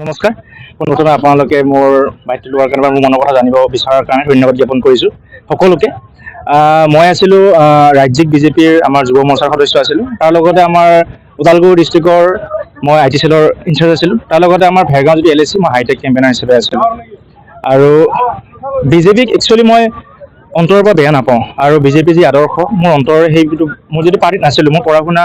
নমস্কাৰ প্ৰথমে আপোনালোকে মোৰ বাইকটো লোৱাৰ কাৰণে মোৰ মনৰ কথা জানিব বিচৰাৰ কাৰণে ধন্যবাদ জ্ঞাপন কৰিছোঁ সকলোকে। মই আছিলোঁ ৰাজ্যিক বিজেপিৰ আমাৰ যুৱ মৰ্চাৰ সদস্য আছিলোঁ। তাৰ লগতে আমাৰ ওদালগুৰি ডিষ্ট্ৰিক্টৰ মই আই টি চেলৰ ইনচাৰ্জ আছিলোঁ। তাৰ লগতে আমাৰ ভেৰগাঁও যিটো LAC মই হাইটেক কেম্পেইনাৰ হিচাপে আছিলোঁ। আৰু বিজেপিক একচুৱেলি মই অন্তৰৰ পৰা বেয়া নাপাওঁ। আৰু বিজেপি যি আদৰ্শ মোৰ অন্তৰৰ সেইটো মোৰ যদি পাৰ্টিত নাছিলোঁ, মোৰ পঢ়া শুনা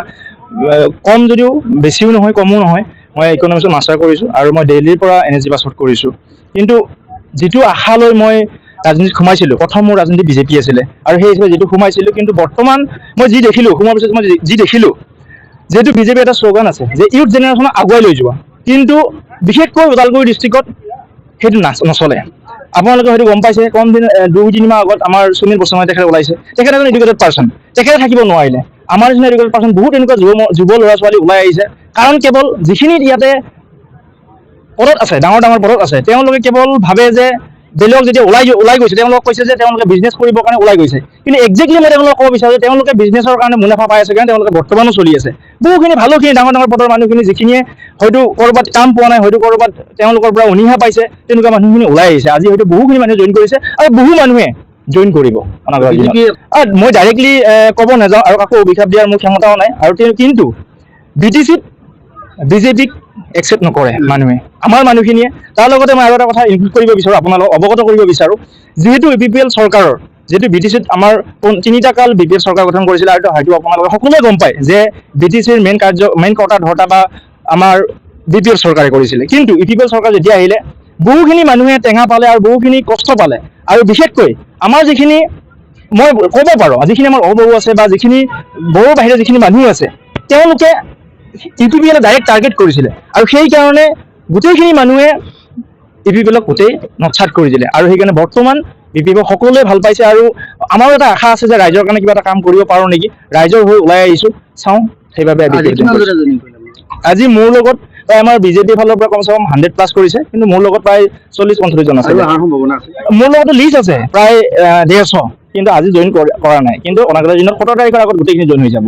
কম যদিও বেছিও নহয় কমো নহয়, মই ইকনমিক্সত মাষ্টাৰ কৰিছোঁ আৰু মই দিল্লীৰ পৰা NSG পাছত কৰিছোঁ। কিন্তু যিটো আশা লৈ মই ৰাজনীতিত সোমাইছিলোঁ, প্ৰথম মোৰ ৰাজনীতি বিজেপি আছিলে আৰু সেই হিচাপে যিটো সোমাইছিলোঁ, কিন্তু বৰ্তমান মই যি দেখিলোঁ, সোমোৱাৰ পিছত মই যি দেখিলোঁ, যিহেতু বিজেপি এটা শ্লোগান আছে যে ইউথ জেনেৰেশ্যনক আগুৱাই লৈ যোৱা, কিন্তু বিশেষকৈ ওদালগুৰি ডিষ্ট্ৰিক্টত সেইটো নচলে। আপোনালোকে হয়তো গম পাইছে, কম দিন 2-3 মাহ আগত আমাৰ সুনীল বসুমতাৰী তেখেত ওলাইছে, তেখেত এজন এডুকেটেড পাৰ্চন, তেখেতে থাকিব নোৱাৰিলে। আমাৰ নিচিনা এডুকেটেড পাৰ্চন বহুত এনেকুৱা যুৱ ল'ৰা ছোৱালী ওলাই আহিছে, কাৰণ কেৱল যিখিনি ইয়াতে পদত আছে, ডাঙৰ ডাঙৰ পদত আছে, তেওঁলোকে কেৱল ভাবে যে বেলেগক যেতিয়া ওলাই গৈছে, তেওঁলোকক কৈছে যে তেওঁলোকে বিজনেছ কৰিবৰ কাৰণে ওলাই গৈছে, কিন্তু একজেক্টলি মই তেওঁলোকক ক'ব বিচাৰোঁ যে তেওঁলোকে বিজনেছৰ কাৰণে মুনাফা পাই আছে কাৰণে তেওঁলোকে বৰ্তমানো চলি আছে। বহুখিনি ভালোখিনি ডাঙৰ ডাঙৰ পদৰ মানুহখিনি যিখিনিয়ে হয়তো ক'ৰবাত কাম পোৱা নাই, হয়তো ক'ৰবাত তেওঁলোকৰ পৰা অনীহা পাইছে, তেনেকুৱা মানুহখিনি ওলাই আহিছে। আজি হয়তো বহুখিনি মানুহে জইন কৰিছে আৰু বহু মানুহে জইন কৰিব। মই ডাইৰেক্টলি ক'ব নাযাওঁ আৰু কাকো অভিশাপ দিয়াৰ মোৰ ক্ষমতাও নাই। আৰু কিন্তু BTCত বিজেপিক একচেপ্ট নকৰে মানুহে, আমাৰ মানুহখিনিয়ে। তাৰ লগতে মই আৰু এটা কথা ইনক্লুড কৰিব বিচাৰোঁ, আপোনালোকক অৱগত কৰিব বিচাৰোঁ, যিহেতু BPL চৰকাৰৰ যিহেতু BTCত আমাৰ 3টা কাল BPL চৰকাৰ গঠন কৰিছিলে, আৰু হয়তো আপোনালোকে সকলোৱে গম পায় যে BTCৰ মেইন কৰ্তা ধৰ্তা বা আমাৰ BPL চৰকাৰে কৰিছিলে। কিন্তু EPPL চৰকাৰ যেতিয়া আহিলে বহুখিনি মানুহে টেঙা পালে আৰু বহুখিনি কষ্ট পালে। আৰু বিশেষকৈ আমাৰ যিখিনি মই ক'ব পাৰোঁ, যিখিনি আমাৰ অবহু আছে বা যিখিনি বড়োৰ বাহিৰে যিখিনি মানুহ আছে, তেওঁলোকে EPPL ডাইৰেক্ট টাৰ্গেট কৰিছিলে আৰু সেইকাৰণে গোটেইখিনি মানুহে EPPLক গোটেই নৎসাত কৰি দিলে। আৰু সেইকাৰণে বৰ্তমান BPL সকলোৱে ভাল পাইছে আৰু আমাৰো এটা আশা আছে যে ৰাইজৰ কাৰণে কিবা এটা কাম কৰিব পাৰোঁ নেকি। ৰাইজৰ হৈ ওলাই আহিছোঁ, চাওঁ সেইবাবে আজি মোৰ লগত প্ৰায় আমাৰ বিজেপিৰ ফালৰ পৰা কমচে কম 100+ কৰিছে, কিন্তু মোৰ লগত প্ৰায় 40-45 জন আছে। মোৰ লগতো লিষ্ট আছে প্ৰায় 150, কিন্তু আজি জইন কৰা নাই। কিন্তু অনাগত দিনত 17 তাৰিখৰ আগত গোটেইখিনি জইন হৈ যাব।